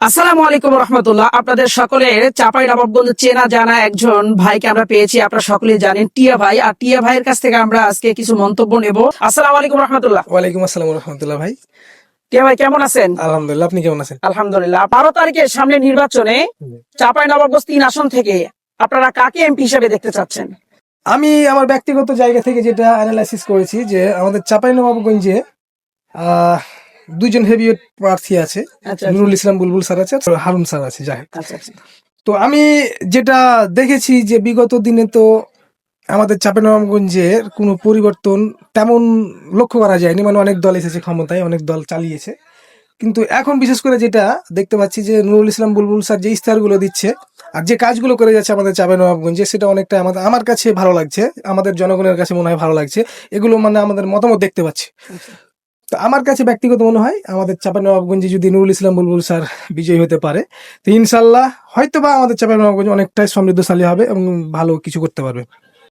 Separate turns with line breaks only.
আসসালামু আলাইকুম রহমতুল্লাহ। আপনাদের সকলের চাঁপাইনবাবগঞ্জ চেনা জানা একজন ভাইকে আমরা পেয়েছি, আপনারা সকলেই জানেন, টিয়া ভাই। আর টিয়া ভাইয়ের কাছ থেকে আমরা আজকে কিছু মন্তব্য নেব। আসসালামু আলাইকুম রহমতুল্লাহ।
ওয়ালাইকুম আসসালাম রহমতুল্লাহ। ভাই
টিয়া ভাই কেমন আছেন?
আলহামদুলিল্লাহ, আপনি কেমন আছেন?
আলহামদুলিল্লাহ। 12 তারিখের সামনে নির্বাচনে চাঁপাইনবাবগঞ্জ 3 আসন থেকে আপনারা কাকে এমপি হিসেবে দেখতে চাচ্ছেন?
আমি আমার ব্যক্তিগত জায়গা থেকে যেটা অ্যানালাইসিস করেছি যে আমাদের চাঁপাইনবাবগঞ্জে আহ দুইজন হেভিওয়েট প্রার্থী আছে।
আচ্ছা,
নুরুল ইসলাম বুলবুল স্যার আছে, আর হারুন স্যার আছে। যাই হোক,
আচ্ছা আচ্ছা।
তো আমি যেটা দেখেছি যে বিগত দিনে তো আমাদের চাঁপাইনবাবগঞ্জের কোনো পরিবর্তন তেমন লক্ষ্য করা যায়নি। মানে অনেক দল এসেছে ক্ষমতায়, অনেক দল চালিয়েছে, কিন্তু এখন বিশেষ করে যেটা দেখতে পাচ্ছি যে নুরুল ইসলাম বুলবুল স্যার যে ইস্তারগুলো দিচ্ছে আর যে কাজগুলো করে যাচ্ছে আমাদের চাঁপাইনবাবগঞ্জে, সেটা অনেকটা আমার কাছে ভালো লাগছে, আমাদের জনগণের কাছে মনে হয় ভালো লাগছে। এগুলো মানে আমাদের মতামত দেখতে পাচ্ছি। তো আমার কাছে ব্যক্তিগত মনে হয় আমাদের চাঁপাইনবাবগঞ্জে যদি নুরুল ইসলাম বুলবুল স্যার বিজয়ী হতে পারে, তো ইনশাল্লাহ হয়তো বা আমাদের চাঁপাইনবাবগঞ্জ অনেকটাই সমৃদ্ধশালী হবে এবং ভালো কিছু করতে পারবে।